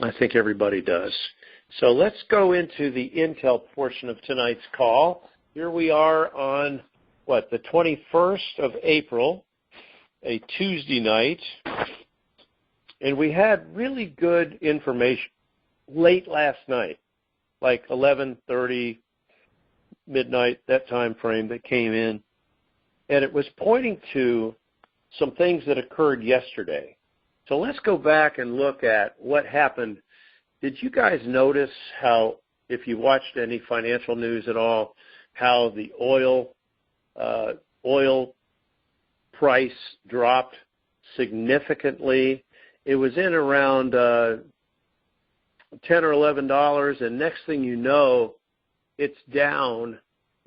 I think everybody does. So let's go into the Intel portion of tonight's call. Here we are on, the 21st of April, a Tuesday night. And we had really good information late last night, like 11:30, midnight, that time frame that came in. And it was pointing to some things that occurred yesterday. So let's go back and look at what happened. Did you guys notice how, if you watched any financial news at all, how the oil price dropped significantly? It was in around $10 or $11, and next thing you know, it's down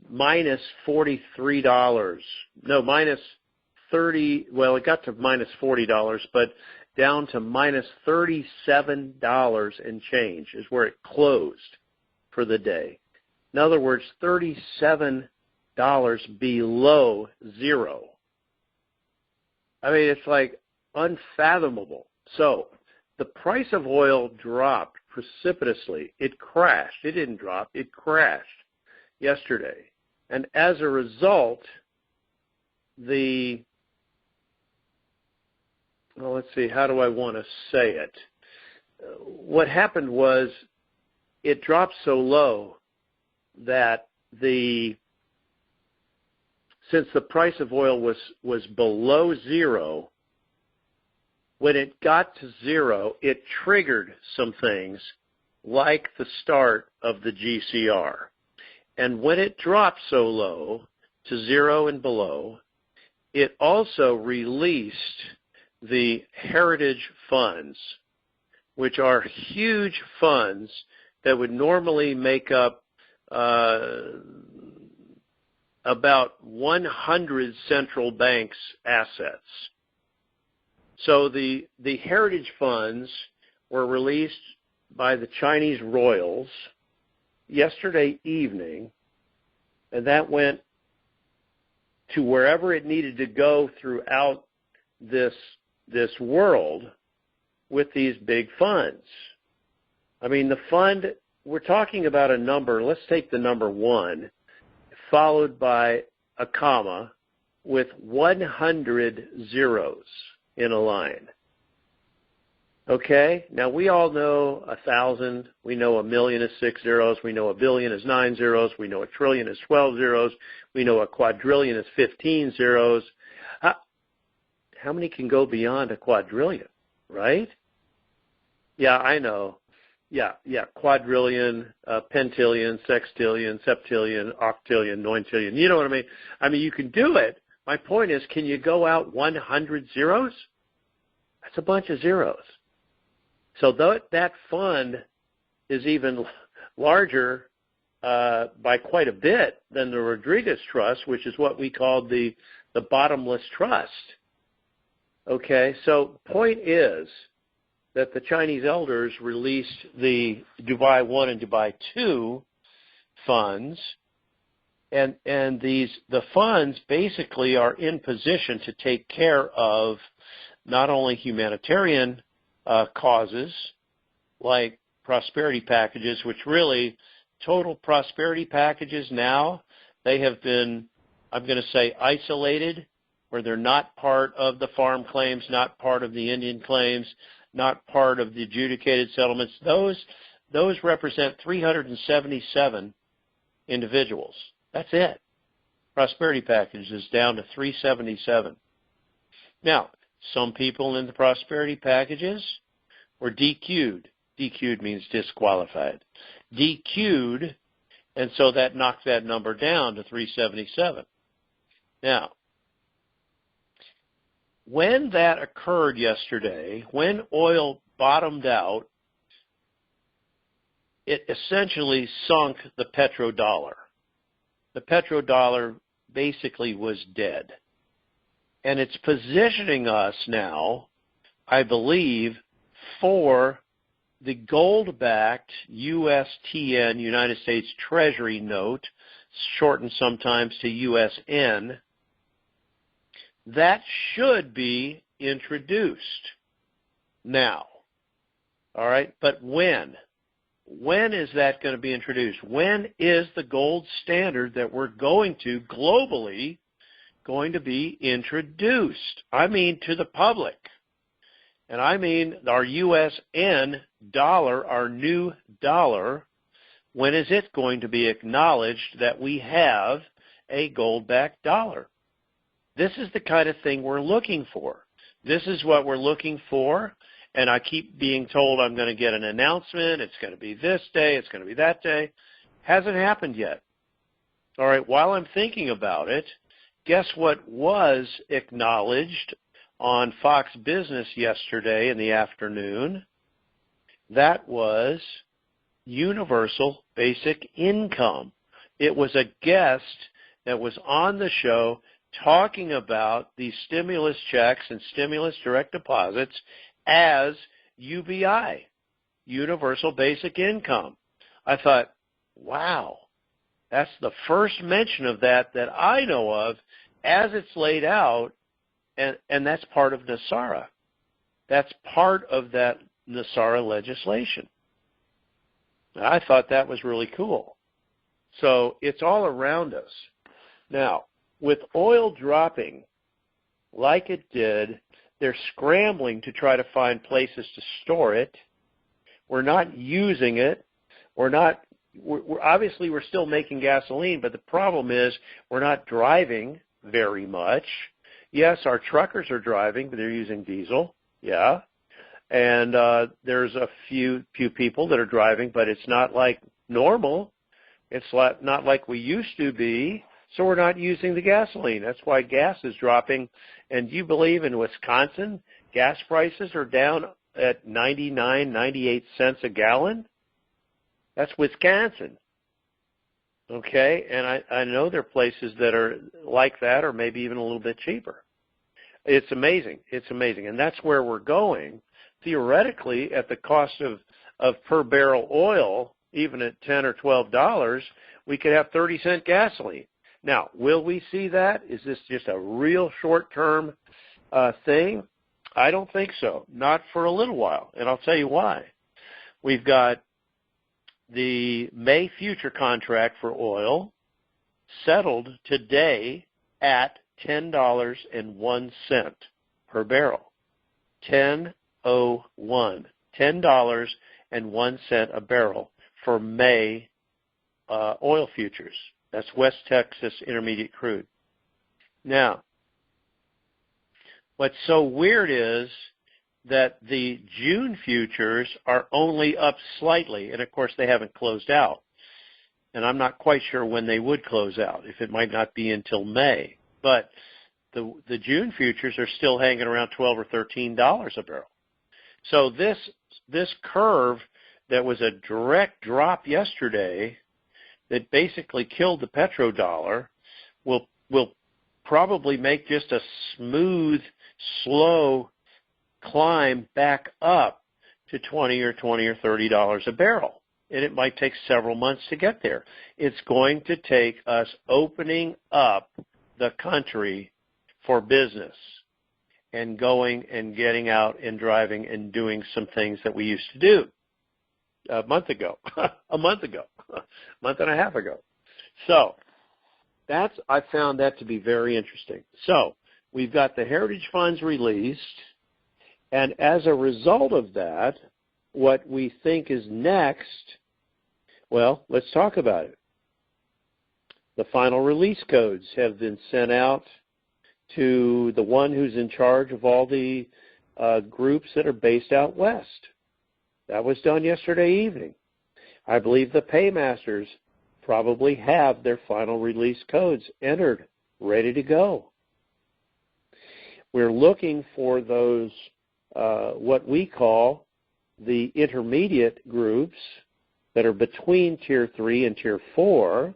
minus $43. No, minus 30. Well, it got to minus $40, but down to minus $37 and change is where it closed for the day. In other words, $37 below zero. I mean, it's like unfathomable. So the price of oil dropped precipitously. It crashed. It didn't drop. It crashed yesterday. And as a result, let's see, how do I want to say it? What happened was it dropped so low that since the price of oil was below zero, when it got to zero, it triggered some things like the start of the GCR. And when it dropped so low to zero and below, it also released the heritage funds, which are huge funds that would normally make up about 100 central banks' assets. So the heritage funds were released by the Chinese royals yesterday evening, and that went to wherever it needed to go throughout this world with these big funds. I mean, the fund, we're talking about a number. Let's take the number 1, followed by a comma with 100 zeros in a line. Okay? Now, we all know 1,000. We know a million is 6 zeros. We know a billion is 9 zeros. We know a trillion is 12 zeros. We know a quadrillion is 15 zeros. How many can go beyond a quadrillion, right? Yeah, I know. Yeah, quadrillion, pentillion, sextillion, septillion, octillion, nointillion. You know what I mean? I mean, you can do it. My point is, can you go out 100 zeros? That's a bunch of zeros. So that fund is even larger by quite a bit than the Rodriguez Trust, which is what we called the bottomless trust. Okay, so point is that the Chinese elders released the Dubai 1 and Dubai 2 funds, and the funds basically are in position to take care of not only humanitarian causes like prosperity packages, which really total prosperity packages now, they have been, I'm going to say, isolated, where they're not part of the farm claims, not part of the Indian claims, not part of the adjudicated settlements. Those represent 377 individuals. That's it. Prosperity package is down to 377. Now, some people in the prosperity packages were DQ'd. DQ'd means disqualified. DQ'd, and so that knocked that number down to 377. Now, when that occurred yesterday, when oil bottomed out, it essentially sunk the petrodollar. The petrodollar basically was dead. And it's positioning us now, I believe, for the gold-backed USTN, United States Treasury note, shortened sometimes to USN, that should be introduced now. All right, but when? When is that going to be introduced? When is the gold standard that we're going to globally going to be introduced? I mean to the public. And I mean our USN dollar, our new dollar. When is it going to be acknowledged that we have a gold-backed dollar? This is the kind of thing we're looking for. This is what we're looking for, and I keep being told I'm going to get an announcement. It's going to be this day. It's going to be that day. Hasn't happened yet. All right, while I'm thinking about it, guess what was acknowledged on Fox Business yesterday in the afternoon? That was universal basic income. It was a guest that was on the show talking about these stimulus checks and stimulus direct deposits as UBI, universal basic income. I thought, wow, that's the first mention of that I know of as it's laid out, and that's part of NESARA. That's part of that NESARA legislation. I thought that was really cool. So it's all around us. Now, with oil dropping like it did, they're scrambling to try to find places to store it. We're not using it. Obviously we're still making gasoline, but the problem is we're not driving very much. Yes, our truckers are driving, but they're using diesel. Yeah. And there's a few people that are driving, but it's not like normal. It's not like we used to be, so we're not using the gasoline. That's why gas is dropping. And do you believe in Wisconsin, gas prices are down at 99, 98 cents a gallon? That's Wisconsin. Okay, and I know there are places that are like that or maybe even a little bit cheaper. It's amazing. It's amazing. And that's where we're going. Theoretically, at the cost of per barrel oil, even at $10 or $12, we could have 30-cent gasoline. Now, will we see that? Is this just a real short-term thing? I don't think so. Not for a little while, and I'll tell you why. We've got the May future contract for oil settled today at $10.01 per barrel. $10.01 a barrel for May oil futures. That's West Texas Intermediate crude. Now, what's so weird is that the June futures are only up slightly, and of course they haven't closed out. And I'm not quite sure when they would close out, if it might not be until May. But the June futures are still hanging around $12 or $13 a barrel. So this curve that was a direct drop yesterday that basically killed the petrodollar will probably make just a smooth, slow climb back up to $20 or $30 a barrel. And it might take several months to get there. It's going to take us opening up the country for business and going and getting out and driving and doing some things that we used to do a month and a half ago. So I found that to be very interesting. So we've got the heritage funds released, and as a result of that, what we think is next, well, let's talk about it. The final release codes have been sent out to the one who's in charge of all the groups that are based out west. That was done yesterday evening. I believe the paymasters probably have their final release codes entered, ready to go. We're looking for those, what we call the intermediate groups that are between Tier 3 and Tier 4.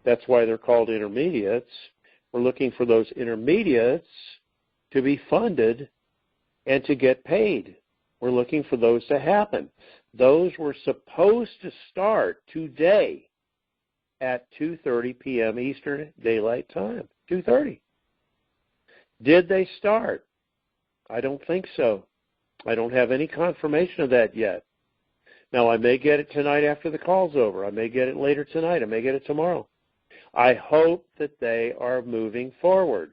That's why they're called intermediates. We're looking for those intermediates to be funded and to get paid. We're looking for those to happen. Those were supposed to start today at 2:30 p.m. Eastern Daylight Time. 2:30. Did they start? I don't think so. I don't have any confirmation of that yet. Now, I may get it tonight after the call's over. I may get it later tonight. I may get it tomorrow. I hope that they are moving forward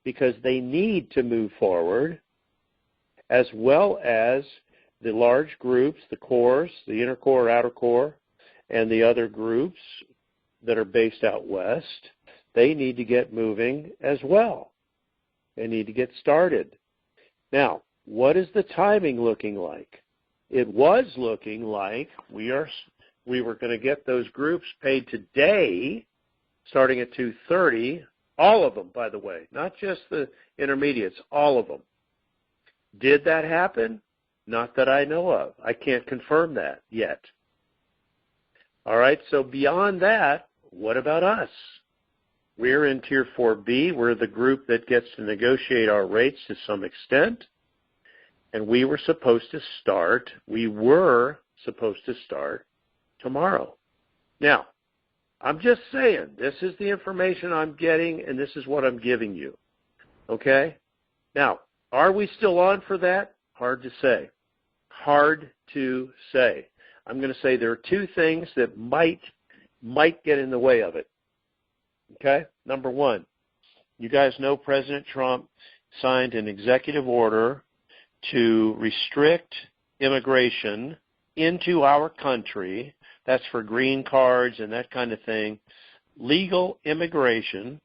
because they need to move forward, as well as the large groups, the cores, the inner core, outer core, and the other groups that are based out west. They need to get moving as well. They need to get started. Now, what is the timing looking like? It was looking like we were going to get those groups paid today, starting at 2:30, all of them, by the way, not just the intermediates, all of them. Did that happen? Not that I know of. I can't confirm that yet. All right, so beyond that, what about us? We're in Tier 4B. We're the group that gets to negotiate our rates to some extent. And we were supposed to start tomorrow. Now, I'm just saying, this is the information I'm getting, and this is what I'm giving you. Okay? Now, are we still on for that? Hard to say. Hard to say. I'm going to say there are two things that might get in the way of it. Okay? Number one, you guys know President Trump signed an executive order to restrict immigration into our country. That's for green cards and that kind of thing. Legal immigration,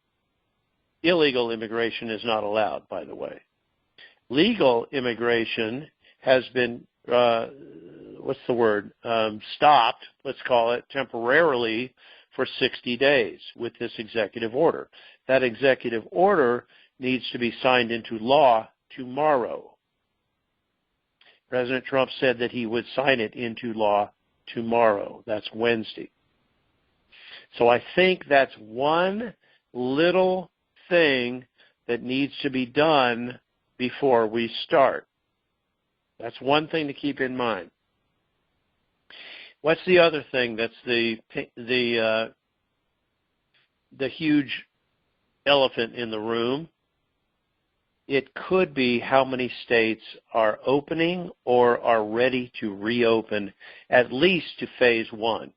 illegal immigration is not allowed, by the way. Legal immigration has been, stopped, let's call it, temporarily for 60 days with this executive order. That executive order needs to be signed into law tomorrow. President Trump said that he would sign it into law tomorrow. That's Wednesday. So I think that's one little thing that needs to be done before we start. That's one thing to keep in mind. What's the other thing that's the huge elephant in the room? It could be how many states are opening or are ready to reopen, at least to phase one.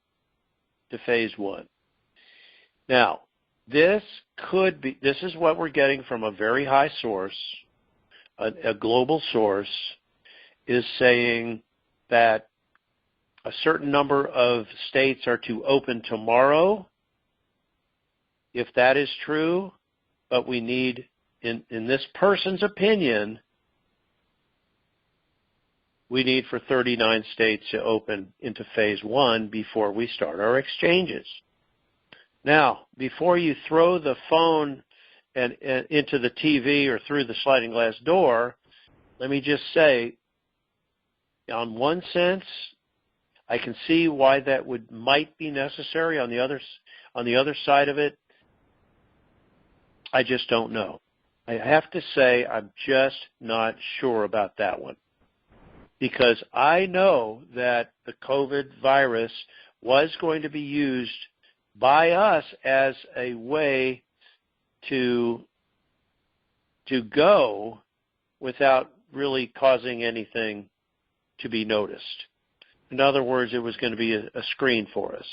Now, this is what we're getting from a very high source, a global source, is saying that a certain number of states are to open tomorrow. If that is true, but we need, in this person's opinion, we need for 39 states to open into phase one before we start our exchanges. Now, before you throw the phone and into the TV or through the sliding glass door, let me just say, on one sense, I can see why that might be necessary. On the other side of it, I just don't know. I have to say I'm just not sure about that one, because I know that the COVID virus was going to be used by us as a way to go without really causing anything to be noticed. In other words, it was going to be a screen for us,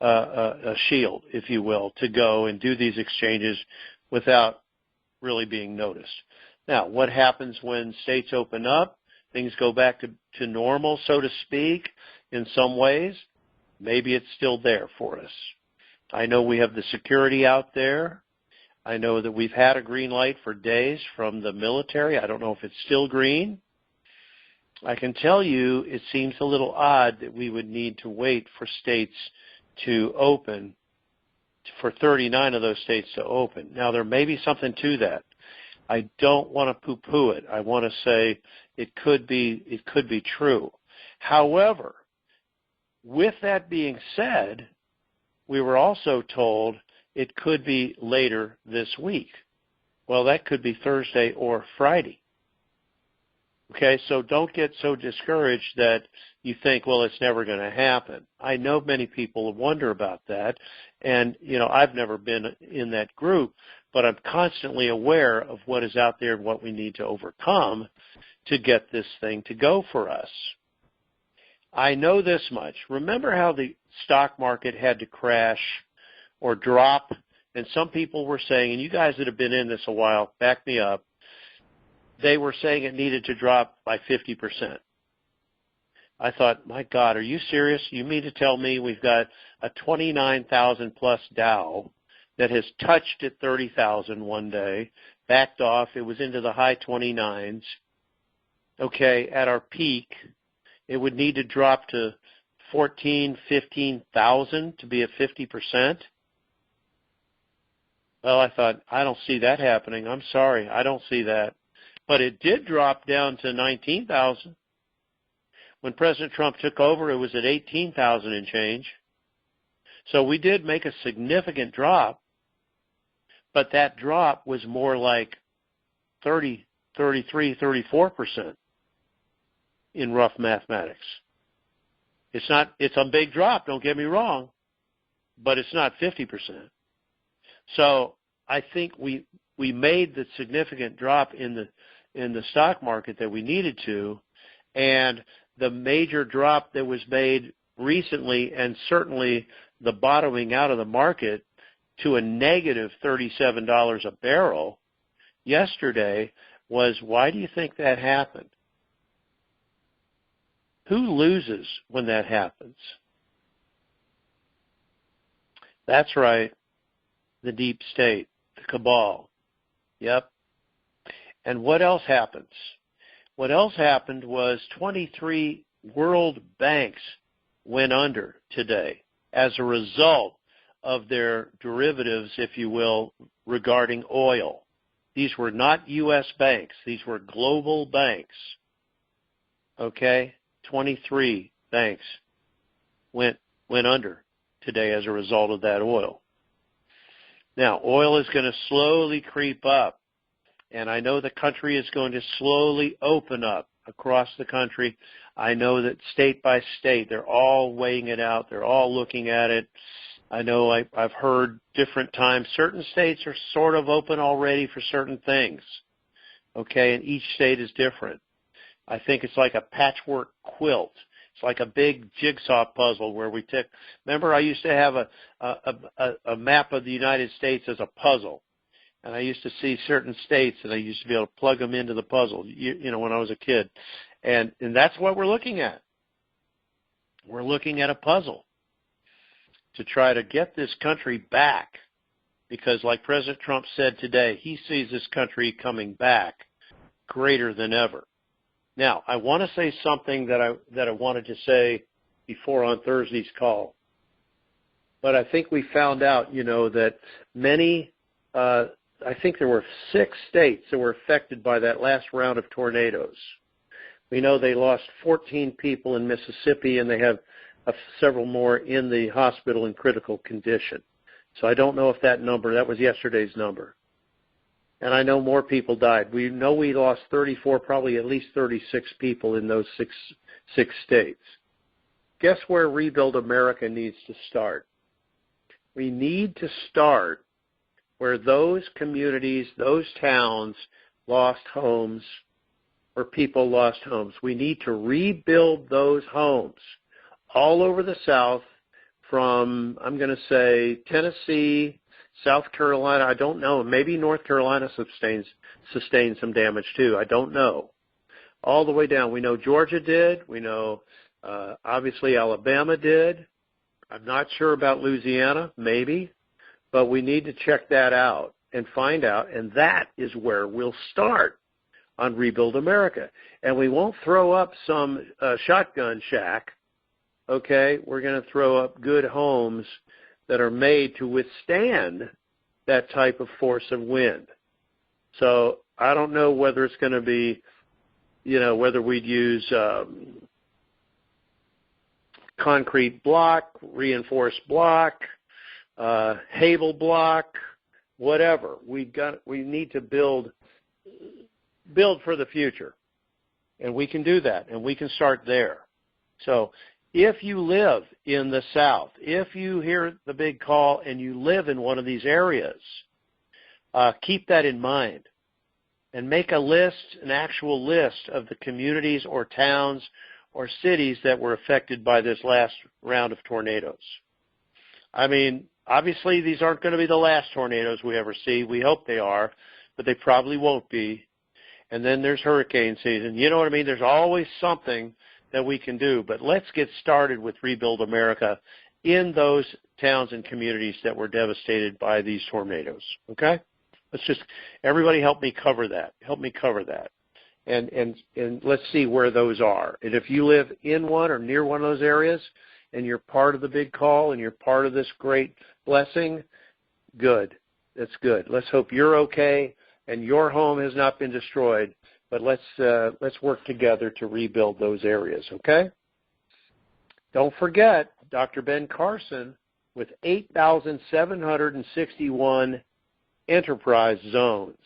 a shield, if you will, to go and do these exchanges without really being noticed. Now, what happens when states open up? Things go back to normal, so to speak, in some ways. Maybe it's still there for us. I know we have the security out there. I know that we've had a green light for days from the military. I don't know if it's still green. I can tell you it seems a little odd that we would need to wait for states to open, for 39 of those states to open. Now, there may be something to that. I don't want to poo-poo it. I want to say it could be true. However, with that being said, we were also told it could be later this week. Well, that could be Thursday or Friday. Okay, so don't get so discouraged that you think, well, it's never going to happen. I know many people wonder about that, and, I've never been in that group, but I'm constantly aware of what is out there and what we need to overcome to get this thing to go for us. I know this much. Remember how the stock market had to crash or drop? And some people were saying, and you guys that have been in this a while, back me up, they were saying it needed to drop by 50%. I thought, my God, are you serious? You mean to tell me we've got a 29,000 plus Dow that has touched at 30,000 one day, backed off, it was into the high 29s. Okay, at our peak, it would need to drop to 14, 15,000 to be at 50%. Well, I thought, I don't see that happening. I'm sorry, I don't see that. But it did drop down to 19,000. When President Trump took over, it was at 18,000 and change. So we did make a significant drop, but that drop was more like 30, 33, 34% in rough mathematics. It's a big drop, don't get me wrong, but it's not 50%. So I think we made the significant drop in the stock market that we needed to, and the major drop that was made recently, and certainly the bottoming out of the market to a negative $37 a barrel yesterday, was, why do you think that happened? Who loses when that happens? That's right, the deep state, the cabal. Yep. And what else happens? What else happened was 23 world banks went under today as a result of their derivatives, if you will, regarding oil. These were not U.S. banks. These were global banks. Okay? 23 banks went under today as a result of that oil. Now, oil is going to slowly creep up, and I know the country is going to slowly open up across the country. I know that state by state, they're all weighing it out. They're all looking at it. I know I've heard different times. Certain states are sort of open already for certain things, okay, and each state is different. I think it's like a patchwork quilt. It's like a big jigsaw puzzle where we take. Remember, I used to have a map of the United States as a puzzle, and I used to see certain states, and I used to be able to plug them into the puzzle. You know, when I was a kid, and that's what we're looking at. We're looking at a puzzle to try to get this country back, because, like President Trump said today, he sees this country coming back greater than ever. Now, I want to say something that I wanted to say before on Thursday's call, but I think we found out, you know, that many, I think there were 6 states that were affected by that last round of tornadoes. We know they lost 14 people in Mississippi, and they have several more in the hospital in critical condition. So I don't know if that was yesterday's number. And I know more people died. We know we lost 34, probably at least 36 people in those six states. Guess where Rebuild America needs to start? We need to start where those communities, those towns lost homes, where people lost homes. We need to rebuild those homes all over the South, from, I'm going to say, Tennessee, South Carolina, I don't know. Maybe North Carolina sustained some damage too. I don't know. All the way down. We know Georgia did. We know obviously Alabama did. I'm not sure about Louisiana, maybe. But we need to check that out and find out. And that is where we'll start on Rebuild America. And we won't throw up some shotgun shack. Okay? We're going to throw up good homes that are made to withstand that type of force of wind. So I don't know whether it's going to be, you know, whether we'd use concrete block, reinforced block, Havel block, whatever. We need to build for the future, and we can do that, and we can start there. So if you live in the South, if you hear the big call and you live in one of these areas, keep that in mind and make a list, an actual list of the communities or towns or cities that were affected by this last round of tornadoes. I mean, obviously these aren't going to be the last tornadoes we ever see. We hope they are, but they probably won't be. And then there's hurricane season. You know what I mean? There's always something that we can do. But let's get started with Rebuild America in those towns and communities that were devastated by these tornadoes. Okay? Let's just, everybody help me cover that. Help me cover that. And let's see where those are. And if you live in one or near one of those areas and you're part of the big call and you're part of this great blessing, good. That's good. Let's hope you're okay and your home has not been destroyed, but let's work together to rebuild those areas, okay? Don't forget Dr. Ben Carson with 8,761 enterprise zones.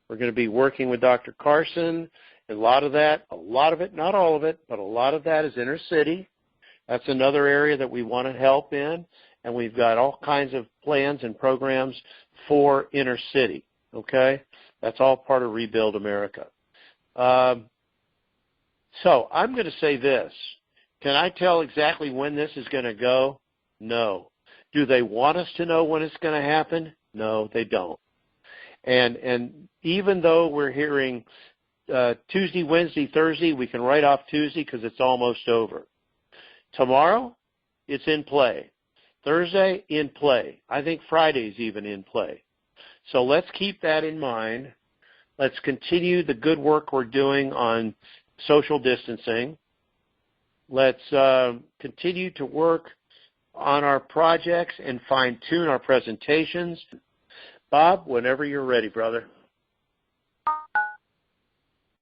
We're going to be working with Dr. Carson. A lot of it, not all of it, but a lot of that is inner city. That's another area that we want to help in, and we've got all kinds of plans and programs for inner city, okay? That's all part of Rebuild America. So I'm going to say this. Can I tell exactly when this is going to go? No. Do they want us to know when it's going to happen? No, they don't. And even though we're hearing Tuesday, Wednesday, Thursday, we can write off Tuesday because it's almost over. Tomorrow, it's in play. Thursday, in play. I think Friday's even in play. So let's keep that in mind. Let's continue the good work we're doing on social distancing. Let's continue to work on our projects and fine-tune our presentations. Bob, whenever you're ready, brother.